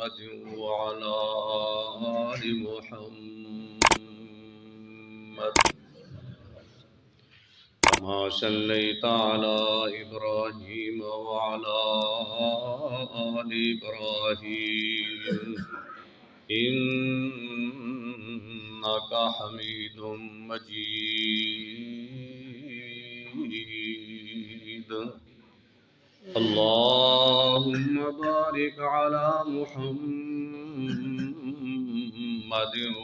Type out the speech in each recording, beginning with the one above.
محمد وعلى آل محمد كما صليت على إبراهيم وعلى آل إبراهيم إنك حميد مجيد اللهم بارك على محمد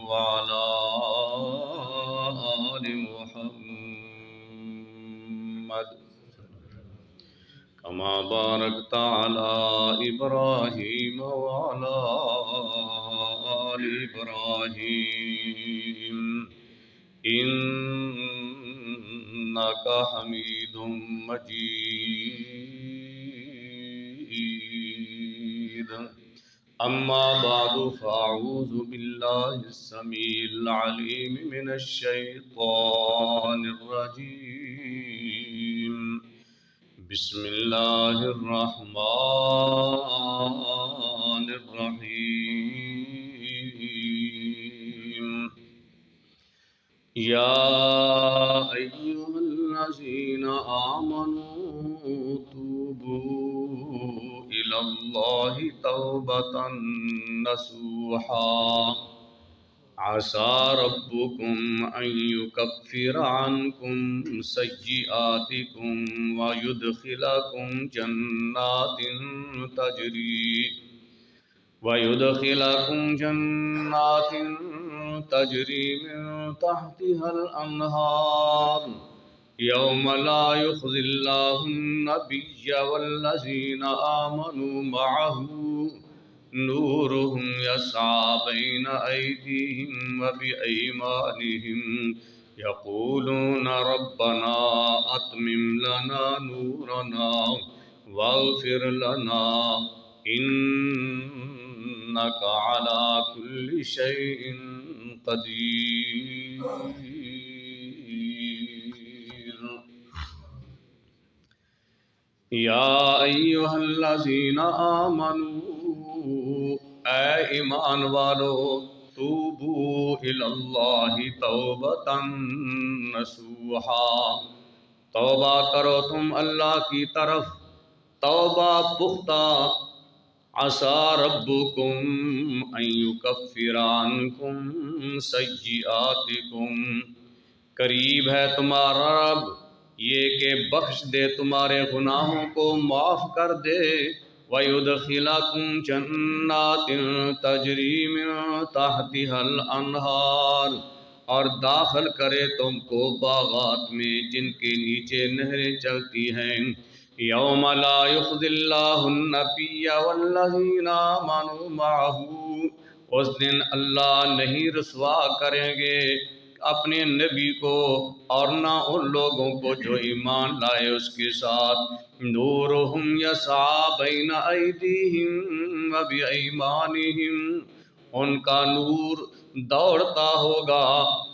وعلى آل محمد كما باركت على إبراهيم وعلى آل إبراهيم إنك حميد مجيد أما بعد فأعوذ بالله السميع العليم من الشيطان الرجيم بسم الله الرحمن الرحيم يا أيها الذين آمنوا توبوا إلى الله توبة نصوحا عسى ربكم أن يكفر عنكم سيئاتكم ويدخلكم جنات تجري من تحتها الأنهار يوم لا يخزي الله النبي والذين آمنوا معه نورهم يسعى بين أيديهم وبأيمانهم يقولون ربنا أتمم لنا نورنا واغفر لنا إنك على كل شيء قدير يا أيها الذين آمنوا اے ایمان والو توبو الاللہ توبتاً نصوحا توبہ کرو تم اللہ کی طرف توبہ پختہ عسى ربكم أن يكفر عنكم سيئاتكم قریب ہے تمہارا رب یہ کہ بخش دے تمہارے گناہوں کو معاف کر دے وَيُدْخِلَكُمْ جَنَّاتٍ تَجْرِي مِن تَحْتِهَا الْأَنْهَارُ اور داخل کرے تم کو باغات میں جن کے نیچے نہریں چلتی ہیں یوم لا يخزي الله النبي والذين آمنوا معه اس دن اللہ نہیں رسوا کریں گے اپنے نبی کو اور نہ ان لوگوں کو جو ایمان لائے اس کے ساتھ نورہم یسعی بین ایدیہم وبایمانہم ان کا نور دوڑتا ہوگا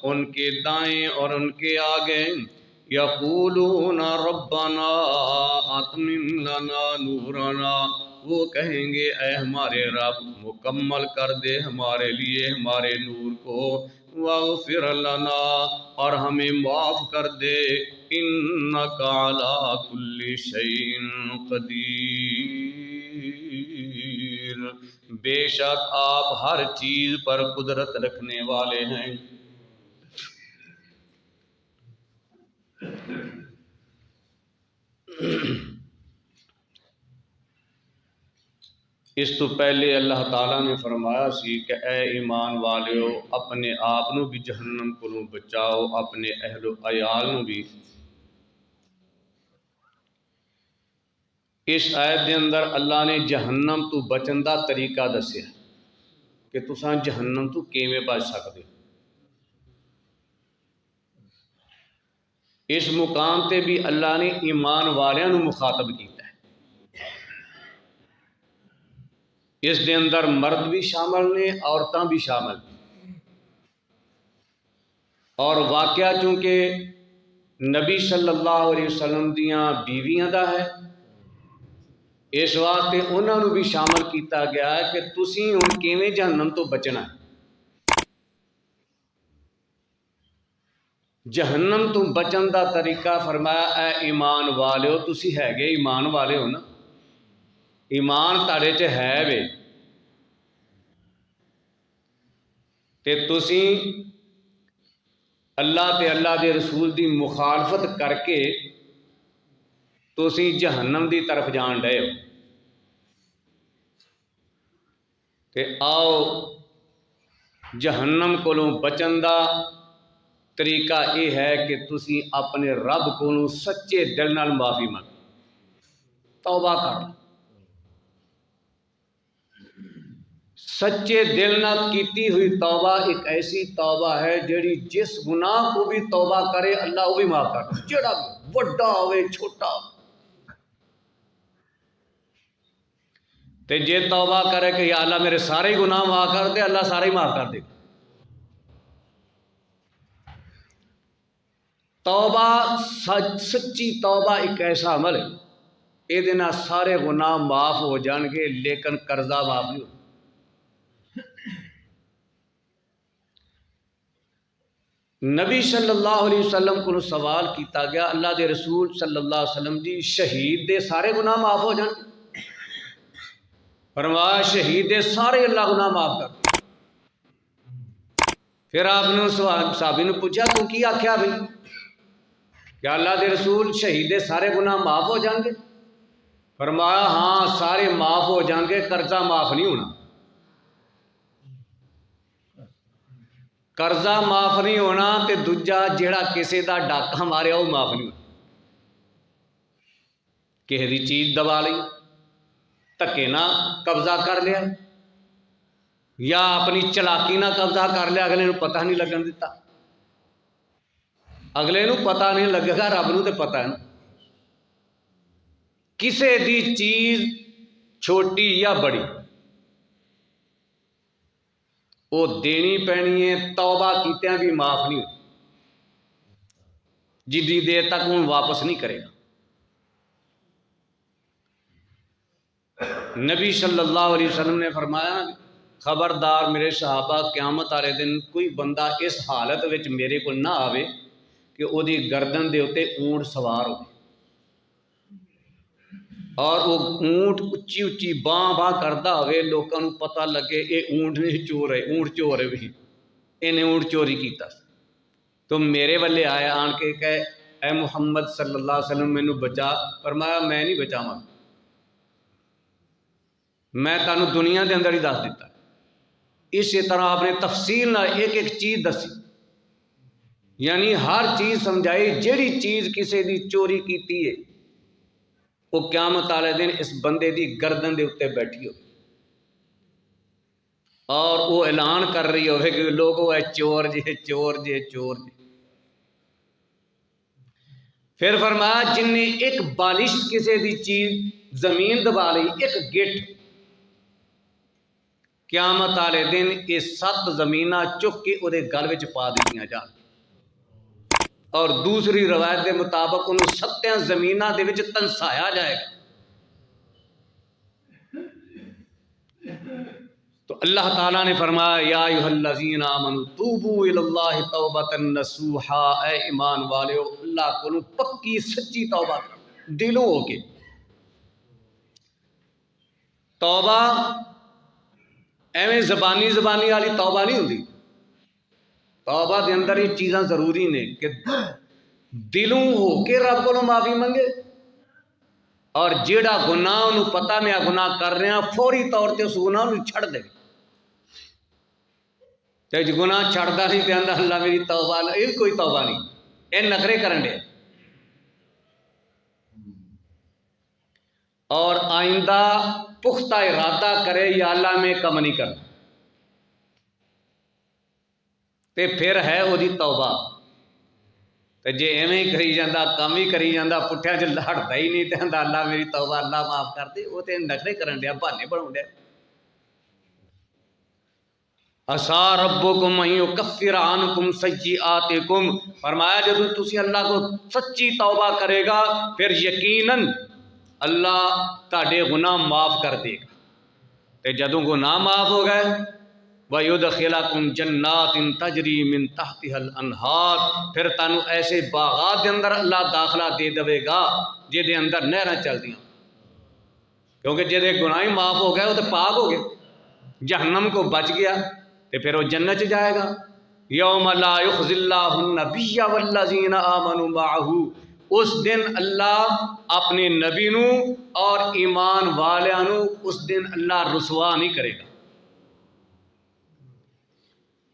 ان کے دائیں اور ان کے آگے یقولون ربنا اتمم لنا نورنا وہ کہیں گے اے ہمارے رب مکمل کر دے ہمارے لیے ہمارے نور کو واغفر لنا اور ہمیں معاف کر دے انک علی کل شیء قدیر بے شک آپ ہر چیز پر قدرت رکھنے والے ہیں اس تو پہلے اللہ تعالیٰ نے فرمایا سی کہ اے ایمان والیو اپنے آپ نو بھی جہنم کو بچاؤ اپنے اہل و عیال نو بھی اس آیت دے اندر اللہ نے جہنم تو بچن دا طریقہ دسیا کہ تساں جہنم تو کیویں بچ سکدے اس مقام تے بھی اللہ نے ایمان والیاں نو مخاطب کیتا ہے اس دے اندر مرد بھی شامل نے عورتاں بھی شامل اور واقعہ چونکہ نبی صلی اللہ علیہ وسلم دیاں بیویاں دا ہے اس واسطے انہوں نے بھی شامل کیتا گیا ہے کہ تسی ہن کیویں جہنم تو بچنا ہے۔ جہنم تو بچن دا طریقہ فرمایا اے ایمان والو، تسی ہے گے ایمان والے ہو نا، ایمان تاڑے چ ہے وے تے تسی اللہ تے اللہ دے رسول دی مخالفت کر کے تسی جہنم دی طرف جان ڈے ہو، تے آؤ جہنم کولوں بچن دا طریقہ یہ ہے کہ تسی اپنے رب کو سچے دل نال معافی مانگ، توبہ کر۔ سچے دل نال کیتی ہوئی توبہ ایک ایسی توبہ ہے جیڑی جس گناہ کو بھی توبہ کرے اللہ وہ بھی معاف کر دے، جیڑا وڈا ہوئے چھوٹا۔ تے جے توبہ کرے کہ یا اللہ میرے سارے گناہ معاف کر دے، اللہ سارے ہی معاف کر دے۔ توبہ سچی توبہ ایک ایسا عمل ہے یہ دینا سارے گناہ معاف ہو جان گے لیکن قرضہ معاف نہیں ہو۔ نبی صلی اللہ علیہ وسلم کو سوال کیتا گیا اللہ دے رسول صلی اللہ علیہ وسلم جی شہید دے سارے گناہ معاف ہو جان گے؟ فرمایا شہید دے سارے اللہ گناہ معاف کر۔ پھر آپ نے صحابی نے پوچھا تو کی آخیا بھائی کیا اللہ دے رسول شہید دے سارے گناہ معاف ہو جان گے؟ فرمایا ہاں سارے معاف ہو جان گے، قرضہ معاف نہیں ہونا۔ قرضہ معاف نہیں ہونا تے دوجا جیڑا کسے دا ڈاکہ ماریا وہ معاف نہیں ہونا۔ کسی دی چیز دبا لی، دھکے نہ قبضہ کر لیا، یا اپنی چلاکی نہ قبضہ کر لیا، اگلے نو پتہ نہیں لگن دیتا۔ اگلے نو پتہ نہیں لگے گا، رب نو تے پتہ ہے نا۔ کسے دی چیز چھوٹی یا بڑی وہ دینی پینی ہے، توبہ کیتیاں بھی معاف نہیں ہوتی، جدی دیر تک وہ واپس نہیں کرے گا۔ نبی صلی اللہ علیہ وسلم نے فرمایا خبردار میرے صحابہ قیامت والے دن کوئی بندہ اس حالت وچ میرے کو نہ آوے کہ وہ دی گردن دے اتے اونٹ سوار ہو اور وہ اونٹ اچھی اچھی باں باں کرتا ہوئے لوگوں کو پتہ لگے یہ اونٹ نہیں چور ہے، اونٹ چور ہے بھی انہیں اونٹ چوری کیتا۔ تو میرے والے آیا آن کے کہ اے محمد صلی اللہ علیہ وسلم مینو بچا۔ فرمایا میں نہیں بچاواں، میں تانوں دنیا دے اندر ہی دس دیتا۔ اسی طرح آپ نے تفصیل نہ ایک ایک چیز دسی، یعنی ہر چیز سمجھائی جیڑی چیز کسی دی چوری کیتی ہے وہ قیامت والے دن اس بندے دی گردن دے اتنے بیٹھی ہو اور وہ اعلان کر رہی ہوئے کہ لوگوں اے چور جے چور جے چور جے۔ پھر فرمایا جن نے ایک بالش کسی دی چیز زمین دبا لی، ایک گٹ، قیامت والے دن یہ 7 زمینہ چک کے وہ گل وچ پا دتیاں جان، اور دوسری روایت کے مطابق انہوں 7 زمینہ دے وچ تنسایا جائے گا۔ تو اللہ تعالیٰ نے فرمایا یا ایھا الذین آمنوا توبوا الی اللہ توبۃ نصوحا، اے ایمان والو اللہ کو پکی سچی توبہ کرو دلوں ہو کے۔ توبہ ایویں زبانی والی توبہ نہیں ہوندی، توبہ دے اندر یہ چیزاں ضروری نے کہ دلوں ہو کے رب کو معافی منگے، اور جیڑا گناہ انہوں پتہ میں گناہ کر رہے ہیں فوری طور تے اس گناہ انہوں چھڑ دے۔ تے جو گناہ چھڑدا نہیں تے اندر اللہ میری توبہ نہ، یہ کوئی توبہ نہیں، یہ نخرے کرن دے۔ اور آئندہ پختہ ارادہ کرے یا اللہ میں کم نہیں کرنا، تے پھر ہے وہ دی توبہ۔ تے جے ایویں ہی کری جاندہ کام ہی کری جاندہ پٹھیا جو ہٹتا ہی نہیں تے اللہ میری توبہ اللہ معاف کر دے، وہ تے نخرے کرن دیا، بہانے بناؤن دیا۔ عسیٰ ربکم ان یکفر عنکم سیئاتکم، فرمایا جب تسی اللہ کو سچی توبہ کرے گا پھر یقیناً اللہ تہاڈے گناہ معاف کر دے گا۔ تے جدوں گناہ معاف ہو گئے وَيُدْخِلَكُمْ جَنَّاتٍ تَجْرِي مِن تَحْتِهَا الْأَنْهَارُ، پھر تانوں ایسے باغات دے اندر اللہ داخلہ دے دے گا جے دے اندر نہراں چلدیاں، کیونکہ جے دے گناہ معاف ہو گئے وہ تو پاک ہو گئے، جہنم کو بچ گیا تے پھر وہ جنت جائے گا۔ یوم لا یخزی اللہ النبی والذین آمنوا معہ، اس دن اللہ اپنے نبی نو اور ایمان والیاں نو اس دن اللہ رسوا نہیں کرے گا۔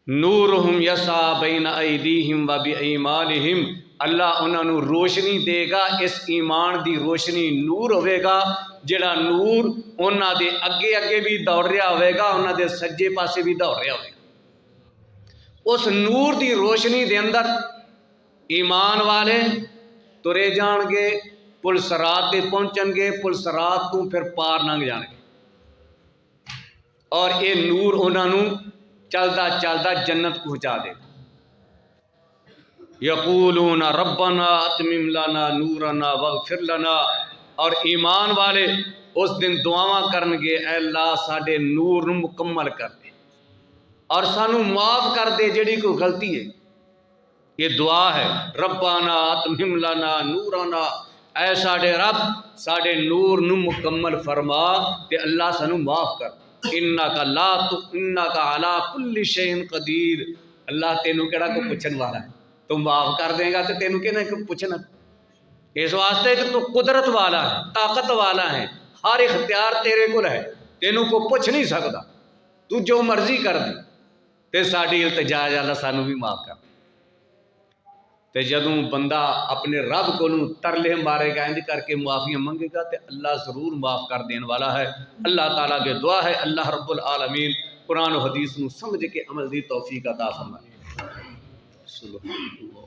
نورہم یسعی بین ایدیہم و بایمانہم، اللہ انہاں نو روشنی دے گا، اس ایمان دی روشنی نور ہوئے گا، جڑا نور انہاں دے اگے اگے بھی دوڑ رہا ہوئے گا، انہاں دے سجے پاسے بھی دوڑ رہا ہوئے گا۔ اس نور دی روشنی دے اندر ایمان والے ترے جان گے، پل صراط تے پہنچن گے، پل صراط تو پھر پار لنگ جان گے، اور یہ نور انہاں نو چلدا چلدا جنت پہنچا دے گا۔ یقولون ربنا اتمم لنا نورنا واغفر لنا، اور ایمان والے اس دن دعاواں کرن گے، اے اللہ ساڈے نور نو مکمل کر دے اور سانو معاف کر دے جڑی کوئی غلطی ہے۔ یہ دعا ہے، ربنا اتمم لنا نورنا، اے ساڈے رب ساڈے نور نو مکمل فرما تے اللہ سانو معاف کر، انک علی کل شیء قدیر، اللہ تینوں کیڑا کو پوچھن والا ہے، تو معاف کر دے گا تو تینوں کہنا پوچھنا، اس واسطے کہ تو قدرت والا ہے، طاقت والا ہے، ہر اختیار تیرے کو ہے، تینوں کو پوچھ نہیں سکتا، تو جو مرضی کر دے، تے ساڈی التجا اللہ سانو بھی معاف کر۔ تے جدوں بندہ اپنے رب کو ترلے مارے گا، انج کر کے معافیاں منگے گا، تے اللہ ضرور معاف کر دین والا ہے۔ اللہ تعالیٰ کے دعا ہے اللہ رب العالمین قرآن و حدیث نو سمجھ کے عمل دی توفیق عطا فرمائے۔ سبحان اللہ۔